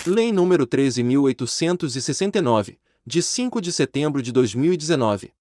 Lei nº 13.869, de 5 de setembro de 2019.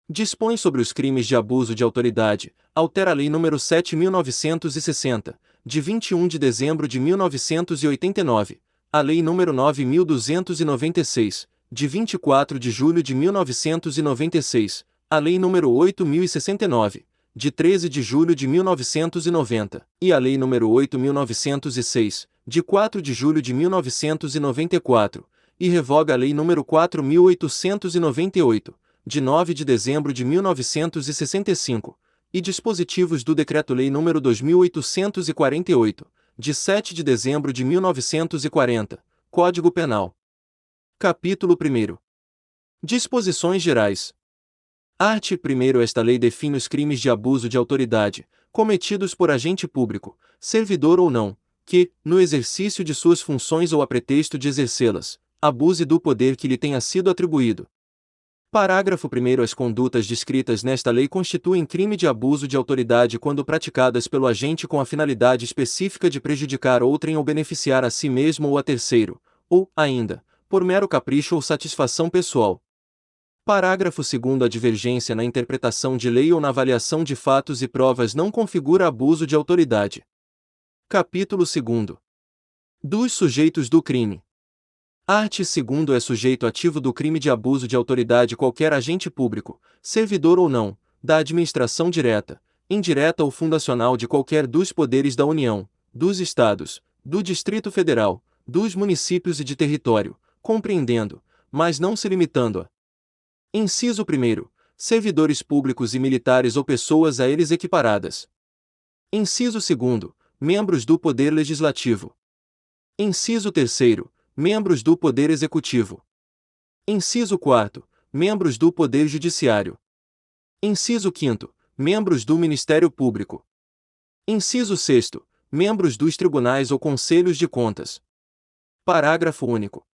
Dispõe sobre os crimes de abuso de autoridade, altera a Lei nº 7.960, de 21 de dezembro de 1989, a Lei nº 9.296, de 24 de julho de 1996, a Lei nº 8.069, de 13 de julho de 1990, e a Lei nº 8.906, de 4 de julho de 1994, e revoga a Lei nº 4.898, de 9 de dezembro de 1965, e dispositivos do Decreto-Lei nº 2.848, de 7 de dezembro de 1940, Código Penal. Capítulo 1. Disposições gerais. Art. 1. Esta lei define os crimes de abuso de autoridade, cometidos por agente público, servidor ou não, que, no exercício de suas funções ou a pretexto de exercê-las, abuse do poder que lhe tenha sido atribuído. Parágrafo 1. As condutas descritas nesta lei constituem crime de abuso de autoridade quando praticadas pelo agente com a finalidade específica de prejudicar outrem ou beneficiar a si mesmo ou a terceiro, ou, ainda, por mero capricho ou satisfação pessoal. Parágrafo 2. A divergência na interpretação de lei ou na avaliação de fatos e provas não configura abuso de autoridade. Capítulo 2. Dos sujeitos do crime. Art. 2. É sujeito ativo do crime de abuso de autoridade qualquer agente público, servidor ou não, da administração direta, indireta ou fundacional de qualquer dos poderes da União, dos Estados, do Distrito Federal, dos municípios e de território, compreendendo, mas não se limitando a: Inciso 1. Servidores públicos e militares ou pessoas a eles equiparadas. Inciso 2. Membros do Poder Legislativo. Inciso 3. Membros do Poder Executivo. Inciso 4. Membros do Poder Judiciário. Inciso 5. Membros do Ministério Público. Inciso 6. Membros dos Tribunais ou Conselhos de Contas. Parágrafo único.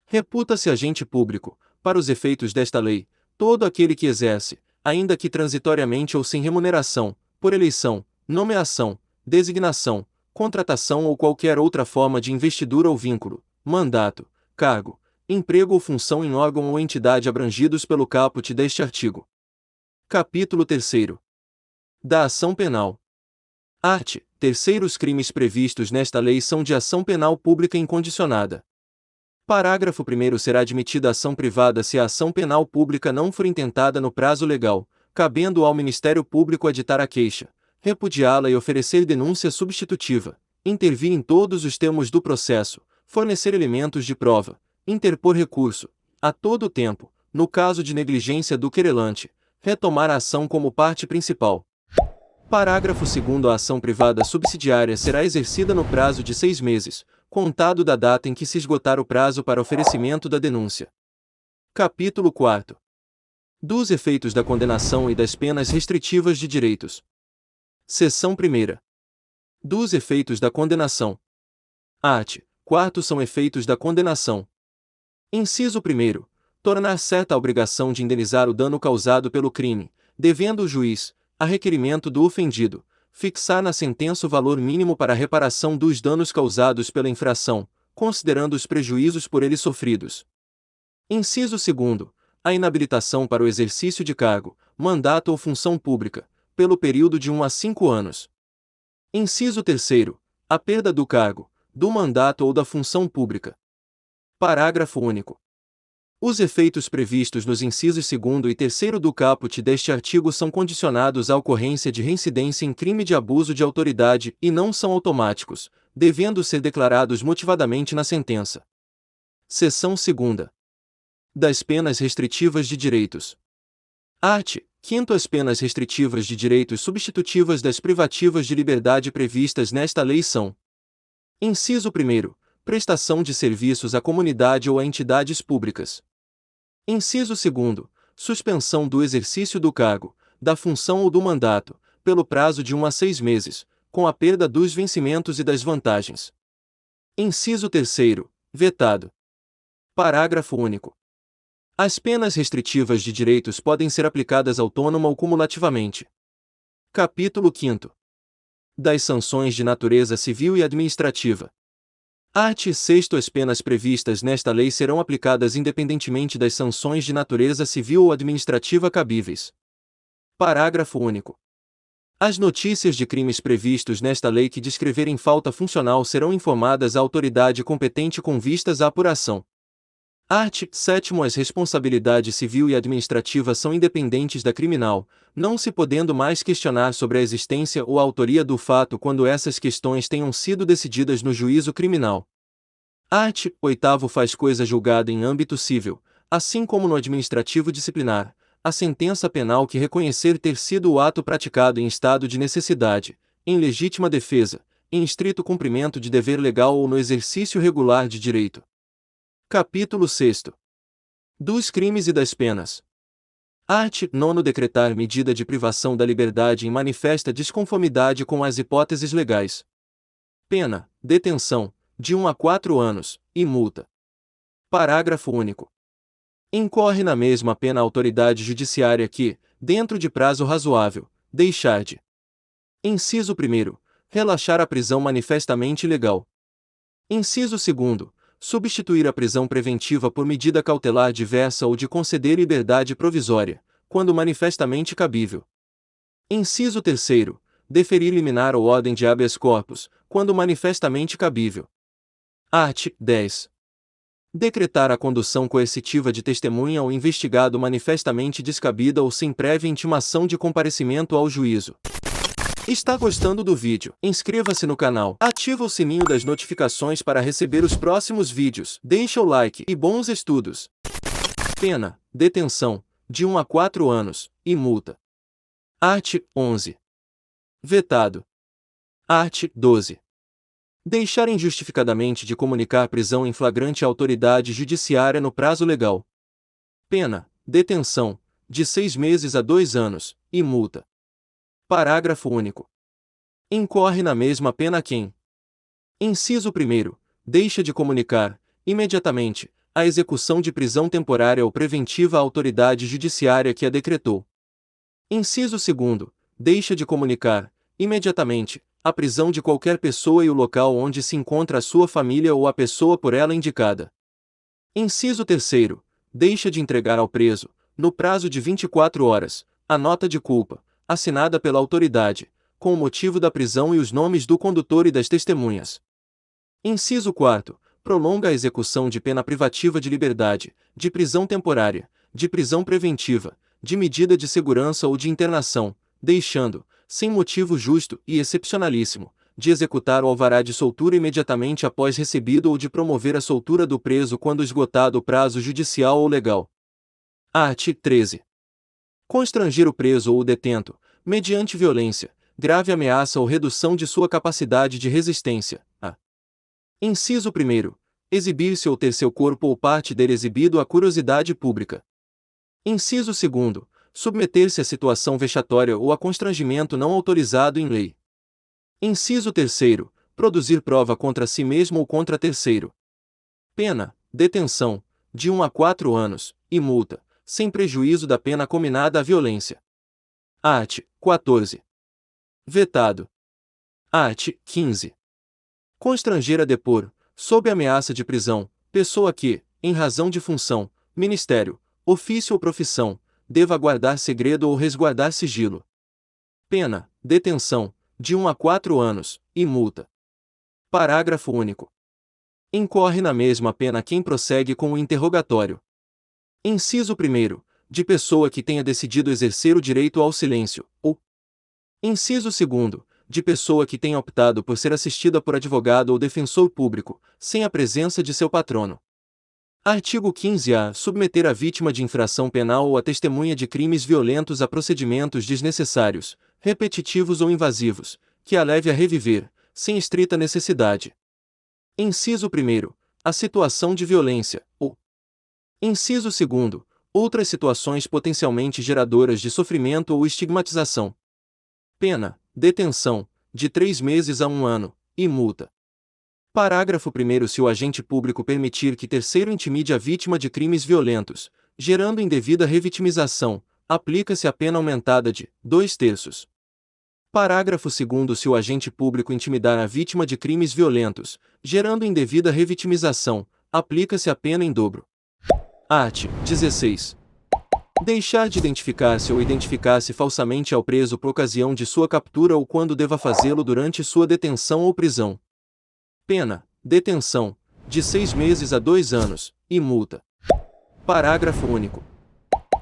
Reputa-se agente público, para os efeitos desta lei, todo aquele que exerce, ainda que transitoriamente ou sem remuneração, por eleição, nomeação, designação, contratação ou qualquer outra forma de investidura ou vínculo, mandato, cargo, emprego ou função em órgão ou entidade abrangidos pelo caput deste artigo. Capítulo 3. Da ação penal. Art. 3. Os crimes previstos nesta lei são de ação penal pública incondicionada. Parágrafo 1. Será admitida ação privada se a ação penal pública não for intentada no prazo legal, cabendo ao Ministério Público aditar a queixa, repudiá-la e oferecer denúncia substitutiva, intervir em todos os termos do processo, fornecer elementos de prova, interpor recurso, a todo tempo, no caso de negligência do querelante, retomar a ação como parte principal. Parágrafo 2. A ação privada subsidiária será exercida no prazo de 6 meses, contado da data em que se esgotar o prazo para oferecimento da denúncia. Capítulo 4. Dos efeitos da condenação e das penas restritivas de direitos. Seção 1. Dos efeitos da condenação. Art. 4. São efeitos da condenação. Inciso 1. Tornar certa a obrigação de indenizar o dano causado pelo crime, devendo o juiz, a requerimento do ofendido, fixar na sentença o valor mínimo para a reparação dos danos causados pela infração, considerando os prejuízos por ele sofridos. Inciso 2. A inabilitação para o exercício de cargo, mandato ou função pública, pelo período de 1 a 5 anos. Inciso 3. A perda do cargo, do mandato ou da função pública. Parágrafo único. Os efeitos previstos nos incisos 2º e 3º do caput deste artigo são condicionados à ocorrência de reincidência em crime de abuso de autoridade e não são automáticos, devendo ser declarados motivadamente na sentença. Seção 2. Das penas restritivas de direitos. Art. 5. As penas restritivas de direitos substitutivas das privativas de liberdade previstas nesta lei são: Inciso 1. Prestação de serviços à comunidade ou a entidades públicas. Inciso 2. Suspensão do exercício do cargo, da função ou do mandato, pelo prazo de 1 a 6 meses, com a perda dos vencimentos e das vantagens. Inciso 3. Vetado. Parágrafo único. As penas restritivas de direitos podem ser aplicadas autônoma ou cumulativamente. Capítulo 5. Das sanções de natureza civil e administrativa. Art. 6. As penas previstas nesta lei serão aplicadas independentemente das sanções de natureza civil ou administrativa cabíveis. Parágrafo único. As notícias de crimes previstos nesta lei que descreverem falta funcional serão informadas à autoridade competente com vistas à apuração. Art. 7. As responsabilidades civil e administrativa são independentes da criminal, não se podendo mais questionar sobre a existência ou a autoria do fato quando essas questões tenham sido decididas no juízo criminal. Art. 8. Faz coisa julgada em âmbito civil, assim como no administrativo disciplinar, a sentença penal que reconhecer ter sido o ato praticado em estado de necessidade, em legítima defesa, em estrito cumprimento de dever legal ou no exercício regular de direito. Capítulo 6. Dos crimes e das penas. Art. 9. Decretar medida de privação da liberdade em manifesta desconformidade com as hipóteses legais. Pena: detenção, de 1 a 4 anos, e multa. Parágrafo único. Incorre na mesma pena a autoridade judiciária que, dentro de prazo razoável, deixar de: Inciso 1. Relaxar a prisão manifestamente ilegal. Inciso 2. Substituir a prisão preventiva por medida cautelar diversa ou de conceder liberdade provisória, quando manifestamente cabível. Inciso 3. Deferir liminar ou ordem de habeas corpus, quando manifestamente cabível. Art. 10. Decretar a condução coercitiva de testemunha ou investigado manifestamente descabida ou sem prévia intimação de comparecimento ao juízo. Está gostando do vídeo? Inscreva-se no canal, ativa o sininho das notificações para receber os próximos vídeos, deixa o like e bons estudos. Pena: detenção, de 1 a 4 anos, e multa. Art. 11. Vetado. Art. 12. Deixar injustificadamente de comunicar prisão em flagrante à autoridade judiciária no prazo legal. Pena: detenção, de 6 meses a 2 anos, e multa. Parágrafo único. Incorre na mesma pena quem: Inciso 1. Deixa de comunicar, imediatamente, a execução de prisão temporária ou preventiva à autoridade judiciária que a decretou. Inciso 2. Deixa de comunicar, imediatamente, a prisão de qualquer pessoa e o local onde se encontra a sua família ou a pessoa por ela indicada. Inciso 3. Deixa de entregar ao preso, no prazo de 24 horas, a nota de culpa, assinada pela autoridade, com o motivo da prisão e os nomes do condutor e das testemunhas. Inciso 4. Prolonga a execução de pena privativa de liberdade, de prisão temporária, de prisão preventiva, de medida de segurança ou de internação, deixando, sem motivo justo e excepcionalíssimo, de executar o alvará de soltura imediatamente após recebido ou de promover a soltura do preso quando esgotado o prazo judicial ou legal. Art. 13. Constranger o preso ou o detento, mediante violência, grave ameaça ou redução de sua capacidade de resistência, a: Inciso 1. Exibir-se ou ter seu corpo ou parte dele exibido à curiosidade pública. Inciso 2. Submeter-se a situação vexatória ou a constrangimento não autorizado em lei. Inciso 3. Produzir prova contra si mesmo ou contra terceiro. Pena: detenção, de 1 a 4 anos, e multa, sem prejuízo da pena cominada à violência. Art. 14. Vetado. Art. 15. Constranger a depor, sob ameaça de prisão, pessoa que, em razão de função, ministério, ofício ou profissão, deva guardar segredo ou resguardar sigilo. Pena: detenção, de 1 a 4 anos, e multa. Parágrafo único. Incorre na mesma pena quem prossegue com o interrogatório. Inciso 1. De pessoa que tenha decidido exercer o direito ao silêncio, ou Inciso 2. De pessoa que tenha optado por ser assistida por advogado ou defensor público, sem a presença de seu patrono. Artigo 15-A. Submeter a vítima de infração penal ou a testemunha de crimes violentos a procedimentos desnecessários, repetitivos ou invasivos, que a leve a reviver, sem estrita necessidade. Inciso 1. A situação de violência, ou Inciso 2. Outras situações potencialmente geradoras de sofrimento ou estigmatização. Pena: detenção, de 3 meses a 1 ano, e multa. Parágrafo 1. Se o agente público permitir que terceiro intimide a vítima de crimes violentos, gerando indevida revitimização, aplica-se a pena aumentada de 2/3. Parágrafo 2º. Se o agente público intimidar a vítima de crimes violentos, gerando indevida revitimização, aplica-se a pena em dobro. Art. 16. Deixar de identificar-se ou identificar-se falsamente ao preso por ocasião de sua captura ou quando deva fazê-lo durante sua detenção ou prisão. Pena: detenção, de 6 meses a 2 anos, e multa. Parágrafo único.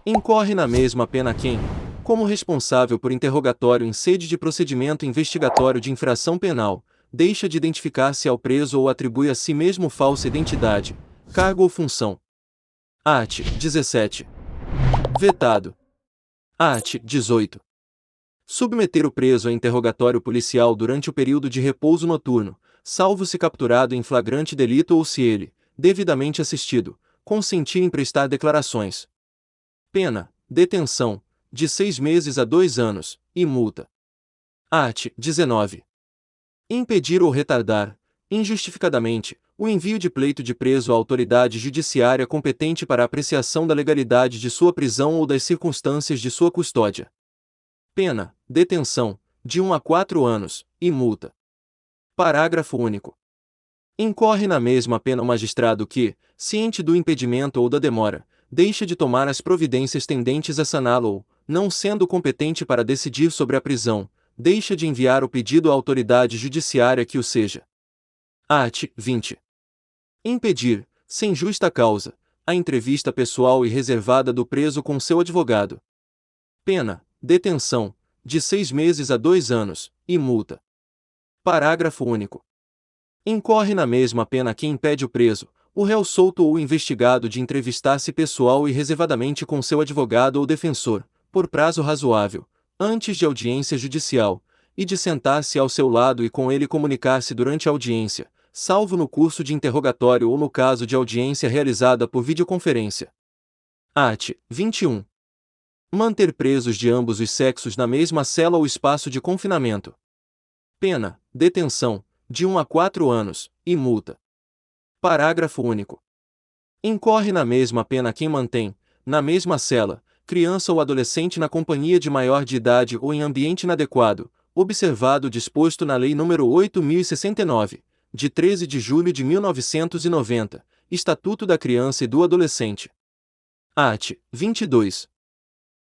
Incorre na mesma pena quem, como responsável por interrogatório em sede de procedimento investigatório de infração penal, deixa de identificar-se ao preso ou atribui a si mesmo falsa identidade, cargo ou função. Art. 17. Vetado. Art. 18. Submeter o preso a interrogatório policial durante o período de repouso noturno, salvo se capturado em flagrante delito ou se ele, devidamente assistido, consentir em prestar declarações. Pena: detenção, de 6 meses a 2 anos, e multa. Art. 19. Impedir ou retardar, injustificadamente, o envio de pleito de preso à autoridade judiciária competente para apreciação da legalidade de sua prisão ou das circunstâncias de sua custódia. Pena: detenção, de 1 a 4 anos, e multa. Parágrafo único. Incorre na mesma pena o magistrado que, ciente do impedimento ou da demora, deixa de tomar as providências tendentes a saná-lo ou, não sendo competente para decidir sobre a prisão, deixa de enviar o pedido à autoridade judiciária que o seja. Art. 20. Impedir, sem justa causa, a entrevista pessoal e reservada do preso com seu advogado. Pena: detenção, de 6 meses a 2 anos, e multa. Parágrafo único. Incorre na mesma pena quem impede o preso, o réu solto ou o investigado de entrevistar-se pessoal e reservadamente com seu advogado ou defensor, por prazo razoável, antes de audiência judicial, e de sentar-se ao seu lado e com ele comunicar-se durante a audiência, salvo no curso de interrogatório ou no caso de audiência realizada por videoconferência. Art. 21. Manter presos de ambos os sexos na mesma cela ou espaço de confinamento. Pena: detenção, de 1 a 4 anos, e multa. Parágrafo único. Incorre na mesma pena quem mantém, na mesma cela, criança ou adolescente na companhia de maior de idade ou em ambiente inadequado, observado o disposto na Lei nº 8.069, de 13 de julho de 1990, Estatuto da Criança e do Adolescente. Art. 22.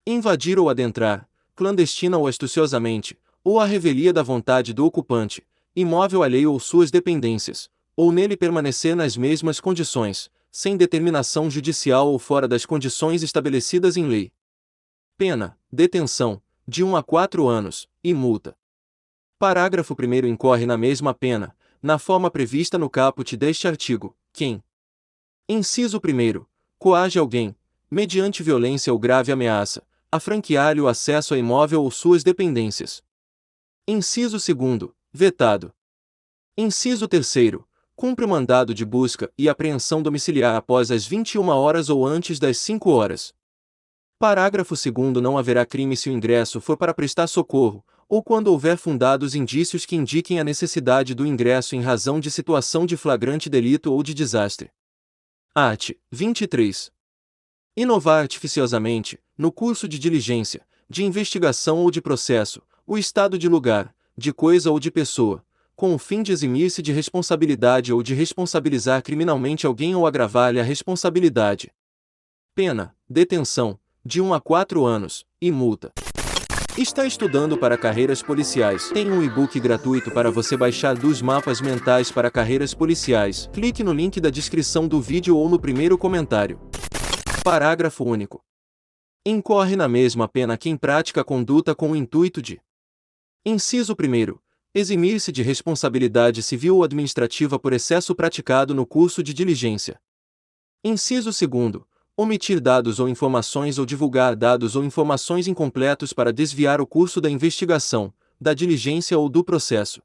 Invadir ou adentrar, clandestina ou astuciosamente, ou à revelia da vontade do ocupante, imóvel alheio ou suas dependências, ou nele permanecer nas mesmas condições, sem determinação judicial ou fora das condições estabelecidas em lei. Pena: detenção, de 1 a 4 anos, e multa. Parágrafo 1º. Incorre na mesma pena, na forma prevista no caput deste artigo, quem: inciso 1º, coage alguém, mediante violência ou grave ameaça, a franquear-lhe o acesso a imóvel ou suas dependências. Inciso 2º, vetado. Inciso 3º, cumpre o mandado de busca e apreensão domiciliar após as 21 horas ou antes das 5 horas. Parágrafo 2º. Não haverá crime se o ingresso for para prestar socorro, ou quando houver fundados indícios que indiquem a necessidade do ingresso em razão de situação de flagrante delito ou de desastre. Art. 23. Inovar artificiosamente, no curso de diligência, de investigação ou de processo, o estado de lugar, de coisa ou de pessoa, com o fim de eximir-se de responsabilidade ou de responsabilizar criminalmente alguém ou agravar-lhe a responsabilidade. Pena: detenção, de 1 a 4 anos, e multa. Está estudando para carreiras policiais? Tem um e-book gratuito para você baixar dos mapas mentais para carreiras policiais. Clique no link da descrição do vídeo ou no primeiro comentário. Parágrafo único. Incorre na mesma pena quem pratica a conduta com o intuito de: inciso 1º, eximir-se de responsabilidade civil ou administrativa por excesso praticado no curso de diligência. Inciso 2º, omitir dados ou informações ou divulgar dados ou informações incompletos para desviar o curso da investigação, da diligência ou do processo.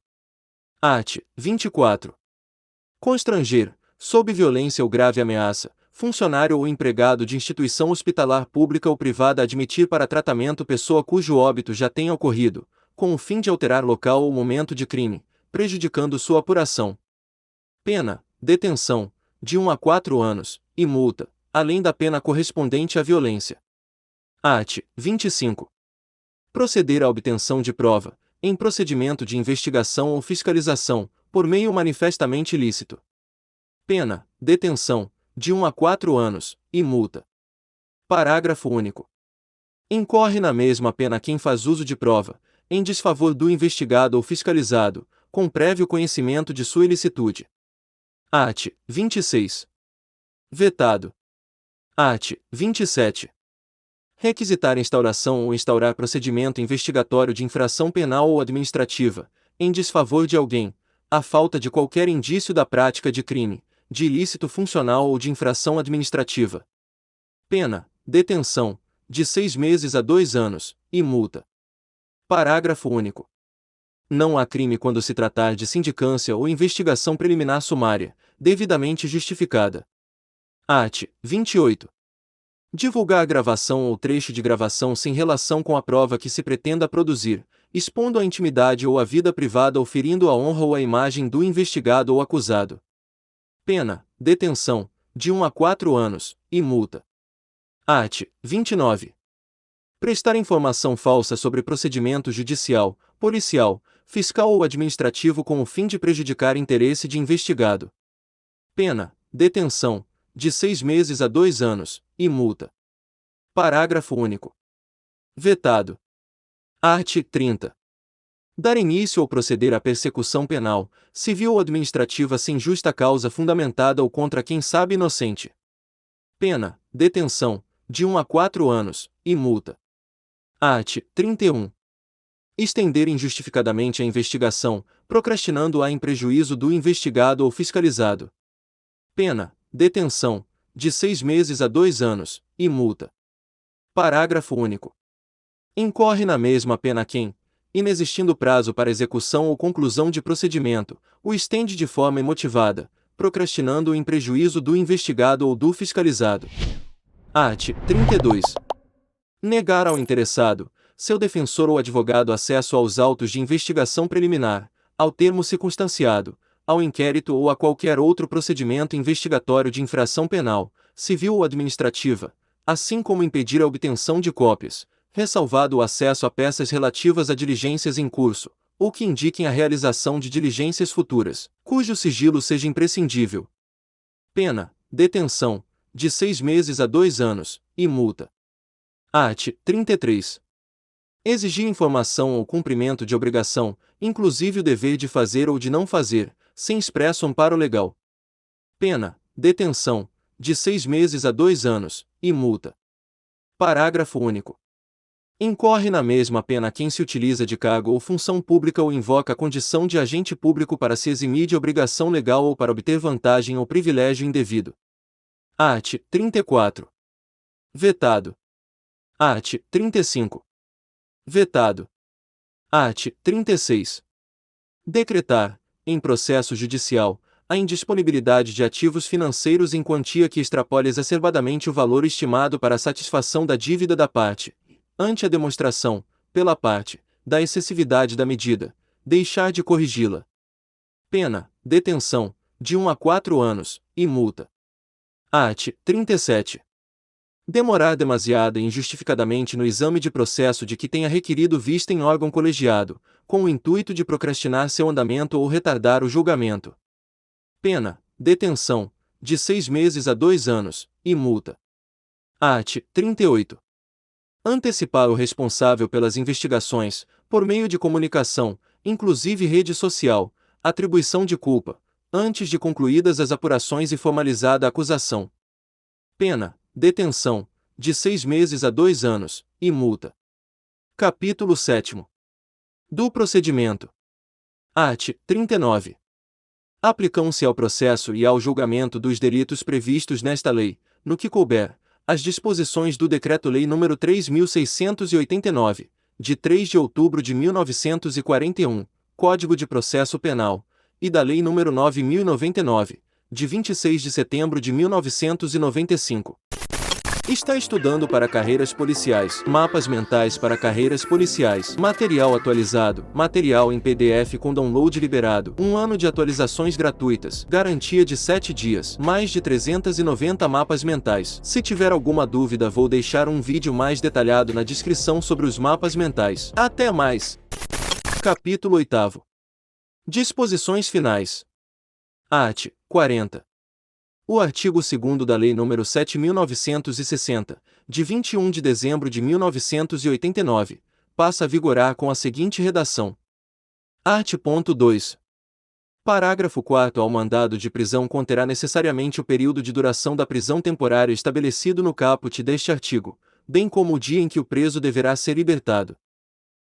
Art. 24. Constranger, sob violência ou grave ameaça, funcionário ou empregado de instituição hospitalar pública ou privada a admitir para tratamento pessoa cujo óbito já tenha ocorrido, com o fim de alterar local ou momento de crime, prejudicando sua apuração. Pena: detenção, de 1 a 4 anos, e multa, além da pena correspondente à violência. Art. 25. Proceder à obtenção de prova, em procedimento de investigação ou fiscalização, por meio manifestamente ilícito. Pena: detenção, de 1 a 4 anos, e multa. Parágrafo único. Incorre na mesma pena quem faz uso de prova, em desfavor do investigado ou fiscalizado, com prévio conhecimento de sua ilicitude. Art. 26. Vetado. Art. 27. Requisitar instauração ou instaurar procedimento investigatório de infração penal ou administrativa, em desfavor de alguém, à falta de qualquer indício da prática de crime, de ilícito funcional ou de infração administrativa. Pena: detenção, de 6 meses a 2 anos, e multa. Parágrafo único. Não há crime quando se tratar de sindicância ou investigação preliminar sumária, devidamente justificada. Art. 28. Divulgar a gravação ou trecho de gravação sem relação com a prova que se pretenda produzir, expondo a intimidade ou a vida privada ou ferindo a honra ou a imagem do investigado ou acusado. Pena: detenção, de 1 a 4 anos, e multa. Art. 29. Prestar informação falsa sobre procedimento judicial, policial, fiscal ou administrativo com o fim de prejudicar interesse de investigado. Pena: detenção, de 6 meses a 2 anos, e multa. Parágrafo único. Vetado. Art. 30. Dar início ou proceder à persecução penal, civil ou administrativa sem justa causa fundamentada ou contra quem sabe inocente. Pena: detenção, de 1 a 4 anos, e multa. Art. 31. Estender injustificadamente a investigação, procrastinando-a em prejuízo do investigado ou fiscalizado. Pena: detenção, de 6 meses a 2 anos, e multa. Parágrafo único. Incorre na mesma pena quem, inexistindo prazo para execução ou conclusão de procedimento, o estende de forma imotivada, procrastinando-o em prejuízo do investigado ou do fiscalizado. Art. 32. Negar ao interessado, seu defensor ou advogado acesso aos autos de investigação preliminar, ao termo circunstanciado, ao inquérito ou a qualquer outro procedimento investigatório de infração penal, civil ou administrativa, assim como impedir a obtenção de cópias, ressalvado o acesso a peças relativas a diligências em curso, ou que indiquem a realização de diligências futuras, cujo sigilo seja imprescindível. Pena: detenção, de 6 meses a 2 anos, e multa. Art. 33. Exigir informação ou cumprimento de obrigação, inclusive o dever de fazer ou de não fazer, sem expresso amparo legal. Pena: detenção, de 6 meses a 2 anos, e multa. Parágrafo único. Incorre na mesma pena quem se utiliza de cargo ou função pública ou invoca a condição de agente público para se eximir de obrigação legal ou para obter vantagem ou privilégio indevido. Art. 34. Vetado. Art. 35. Vetado. Art. 36. Decretar, em processo judicial, a indisponibilidade de ativos financeiros em quantia que extrapole exacerbadamente o valor estimado para a satisfação da dívida da parte, ante a demonstração, pela parte, da excessividade da medida, deixar de corrigi-la. Pena: detenção, de 1 a 4 anos, e multa. Art. 37. Demorar demasiada e injustificadamente no exame de processo de que tenha requerido vista em órgão colegiado, com o intuito de procrastinar seu andamento ou retardar o julgamento. Pena: detenção, de 6 meses a 2 anos, e multa. Art. 38. Antecipar o responsável pelas investigações, por meio de comunicação, inclusive rede social, atribuição de culpa, antes de concluídas as apurações e formalizada a acusação. Pena: detenção, de 6 meses a 2 anos, e multa. Capítulo 7. Do procedimento. Art. 39. Aplicam-se ao processo e ao julgamento dos delitos previstos nesta lei, no que couber, as disposições do Decreto-Lei nº 3.689, de 3 de outubro de 1941, Código de Processo Penal, e da Lei nº 9.099, de 26 de setembro de 1995. Está estudando para carreiras policiais, mapas mentais para carreiras policiais, material atualizado, material em PDF com download liberado, 1 ano de atualizações gratuitas, garantia de 7 dias, mais de 390 mapas mentais. Se tiver alguma dúvida, vou deixar um vídeo mais detalhado na descrição sobre os mapas mentais. Até mais! Capítulo 8º. Disposições finais. Art. 40. O artigo 2º da Lei nº 7.960, de 21 de dezembro de 1989, passa a vigorar com a seguinte redação. Art. 2. Parágrafo 4º. Ao mandado de prisão conterá necessariamente o período de duração da prisão temporária estabelecido no caput deste artigo, bem como o dia em que o preso deverá ser libertado.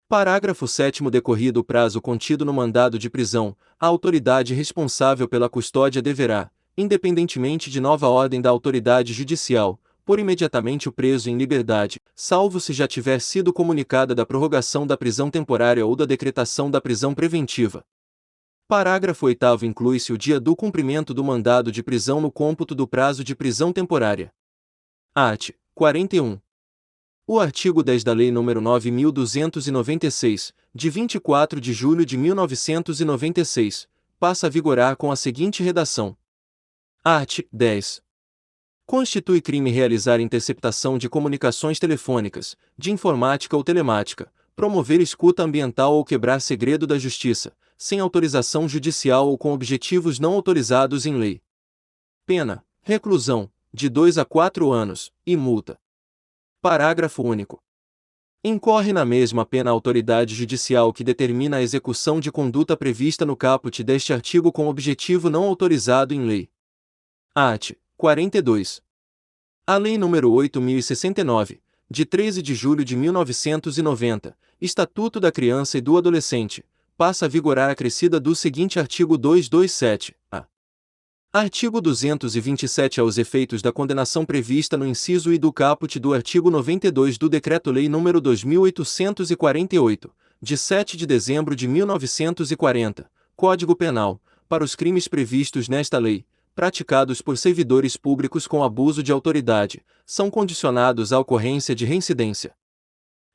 Parágrafo 7º. Decorrido o prazo contido no mandado de prisão, a autoridade responsável pela custódia deverá, independentemente de nova ordem da autoridade judicial, pôr imediatamente o preso em liberdade, salvo se já tiver sido comunicada da prorrogação da prisão temporária ou da decretação da prisão preventiva. Parágrafo 8º. Inclui-se o dia do cumprimento do mandado de prisão no cômputo do prazo de prisão temporária. Art. 41. O artigo 10 da Lei nº 9.296, de 24 de julho de 1996, passa a vigorar com a seguinte redação. Art. 10. Constitui crime realizar interceptação de comunicações telefônicas, de informática ou telemática, promover escuta ambiental ou quebrar segredo da justiça, sem autorização judicial ou com objetivos não autorizados em lei. Pena: reclusão, de 2 a 4 anos, e multa. Parágrafo único. Incorre na mesma pena a autoridade judicial que determina a execução de conduta prevista no caput deste artigo com objetivo não autorizado em lei. Art. 42. A Lei nº 8.069, de 13 de julho de 1990, Estatuto da Criança e do Adolescente, passa a vigorar acrescida do seguinte artigo 227-A. Artigo 227 aos efeitos da condenação prevista no inciso I do caput do artigo 92 do Decreto-Lei nº 2.848, de 7 de dezembro de 1940, Código Penal, para os crimes previstos nesta lei, praticados por servidores públicos com abuso de autoridade, são condicionados à ocorrência de reincidência.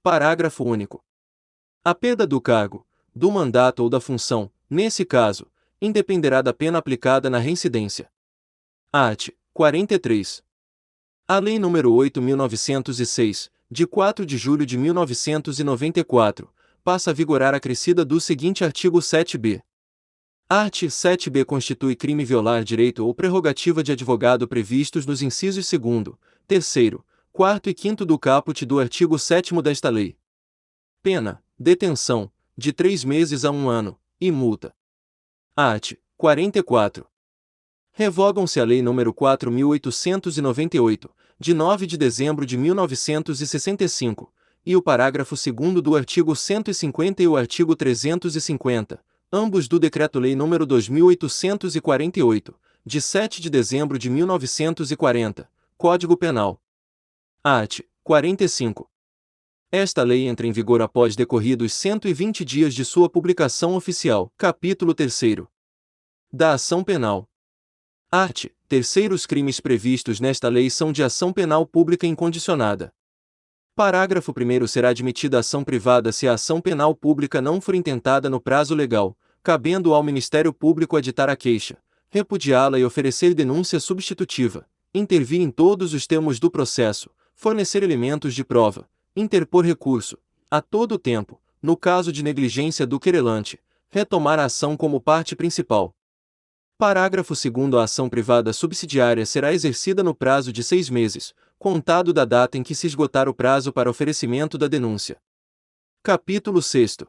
Parágrafo único. A perda do cargo, do mandato ou da função, nesse caso, independerá da pena aplicada na reincidência. Art. 43. A Lei nº 8.906, de 4 de julho de 1994, passa a vigorar acrescida do seguinte artigo 7b. Art. 7b. Constitui crime violar direito ou prerrogativa de advogado previstos nos incisos 2º, 3º, 4º e 5º do caput do artigo 7º desta lei. Pena: detenção, de 3 meses a 1 ano, e multa. Art. 44. Revogam-se a Lei nº 4.898, de 9 de dezembro de 1965, e o parágrafo 2º do artigo 150 e o artigo 350, ambos do Decreto-Lei nº 2.848, de 7 de dezembro de 1940, Código Penal. Art. 45. Esta lei entra em vigor após decorridos 120 dias de sua publicação oficial. Capítulo 3º. Da ação penal. Art. 3º. Os crimes previstos nesta lei são de ação penal pública incondicionada. Parágrafo 1º. Será admitida ação privada se a ação penal pública não for intentada no prazo legal, cabendo ao Ministério Público aditar a queixa, repudiá-la e oferecer denúncia substitutiva, intervir em todos os termos do processo, fornecer elementos de prova, interpor recurso, a todo tempo, no caso de negligência do querelante, retomar a ação como parte principal. Parágrafo 2º. A ação privada subsidiária será exercida no prazo de 6 meses, contado da data em que se esgotar o prazo para oferecimento da denúncia. Capítulo 6º.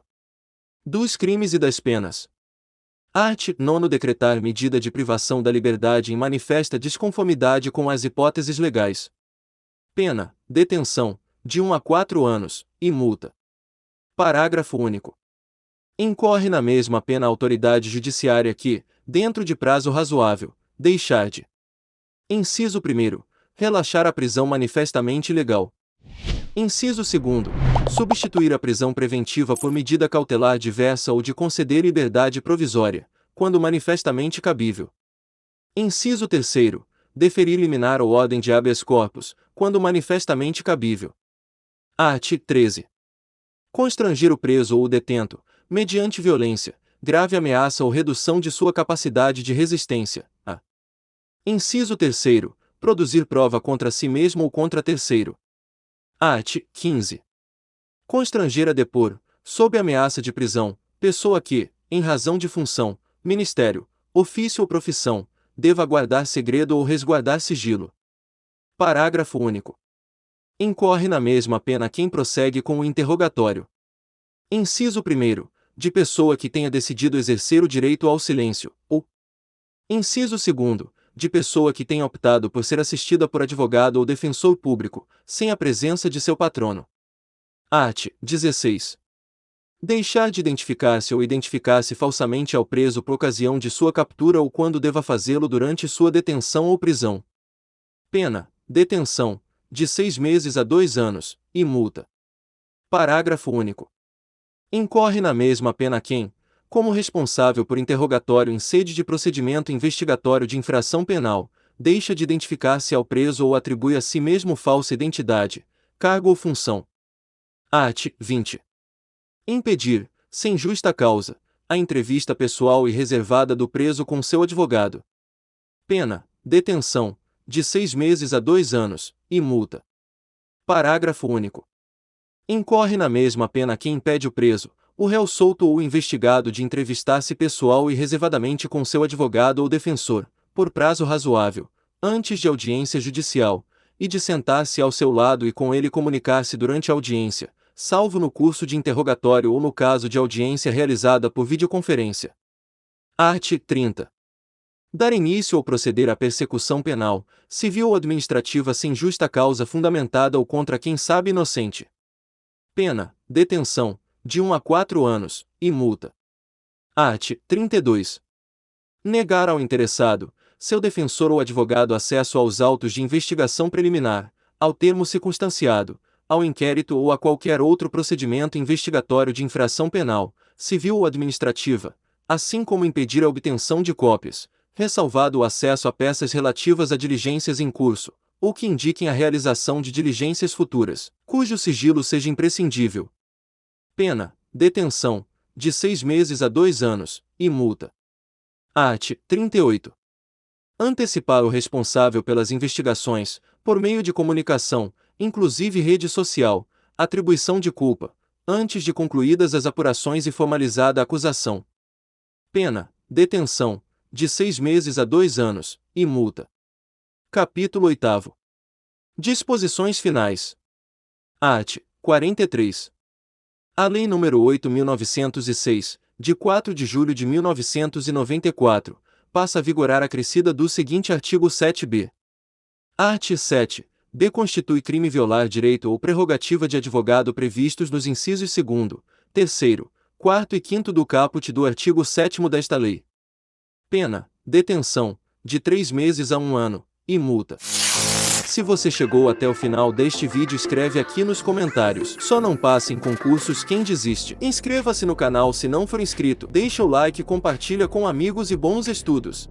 Dos crimes e das penas. Art. 9. Decretar medida de privação da liberdade em manifesta desconformidade com as hipóteses legais. Pena: detenção, de 1 a 4 anos, e multa. Parágrafo único. Incorre na mesma pena a autoridade judiciária que, dentro de prazo razoável, deixar de: inciso 1º, relaxar a prisão manifestamente ilegal. Inciso 2º, substituir a prisão preventiva por medida cautelar diversa ou de conceder liberdade provisória, quando manifestamente cabível. Inciso 3º, deferir liminar ou ordem de habeas corpus, quando manifestamente cabível. Art. 13. Constranger o preso ou o detento, mediante violência, grave ameaça ou redução de sua capacidade de resistência, a. Inciso 3º, produzir prova contra si mesmo ou contra terceiro. Art. 15. Constranger a depor, sob ameaça de prisão, Pessoa que, em razão de função, ministério, ofício ou profissão, deva guardar segredo ou resguardar sigilo. Parágrafo único. Incorre na mesma pena quem prossegue com o interrogatório. Inciso 1º, de pessoa que tenha decidido exercer o direito ao silêncio, ou inciso 2º, de pessoa que tenha optado por ser assistida por advogado ou defensor público, sem a presença de seu patrono. Art. 16. Deixar de identificar-se ou identificar-se falsamente ao preso por ocasião de sua captura ou quando deva fazê-lo durante sua detenção ou prisão. Pena: detenção, de 6 meses a 2 anos, e multa. Parágrafo único. Incorre na mesma pena quem, como responsável por interrogatório em sede de procedimento investigatório de infração penal, deixa de identificar-se ao preso ou atribui a si mesmo falsa identidade, cargo ou função. Art. 20. Impedir, sem justa causa, a entrevista pessoal e reservada do preso com seu advogado. Pena: detenção, de 6 meses a 2 anos, e multa. Parágrafo único. Incorre na mesma pena quem impede o preso, o réu solto ou o investigado de entrevistar-se pessoal e reservadamente com seu advogado ou defensor, por prazo razoável, antes de audiência judicial, e de sentar-se ao seu lado e com ele comunicar-se durante a audiência, salvo no curso de interrogatório ou no caso de audiência realizada por videoconferência. Art. 30. Dar início ou proceder à persecução penal, civil ou administrativa sem justa causa fundamentada ou contra quem sabe inocente. Pena: detenção, de 1 a 4 anos, e multa. Art. 32. Negar ao interessado, seu defensor ou advogado acesso aos autos de investigação preliminar, ao termo circunstanciado, ao inquérito ou a qualquer outro procedimento investigatório de infração penal, civil ou administrativa, assim como impedir a obtenção de cópias, ressalvado o acesso a peças relativas a diligências em curso, ou que indiquem a realização de diligências futuras, cujo sigilo seja imprescindível. Pena: detenção, de 6 meses a 2 anos, e multa. Art. 38. Antecipar o responsável pelas investigações, por meio de comunicação, inclusive rede social, atribuição de culpa, antes de concluídas as apurações e formalizada a acusação. Pena: detenção, de 6 meses a 2 anos, e multa. Capítulo 8º. Disposições finais. Art. 43. A Lei nº 8.906, de 4 de julho de 1994, passa a vigorar acrescida do seguinte artigo 7b. Art. 7. B. Constitui crime violar direito ou prerrogativa de advogado previstos nos incisos 2º, 3º, 4º e 5º do caput do artigo 7º desta lei. Pena: detenção, de 3 meses a 1 ano, e multa. Se você chegou até o final deste vídeo, escreve aqui nos comentários. Só não passa em concursos quem desiste. Inscreva-se no canal se não for inscrito, deixa o like e compartilha com amigos e bons estudos.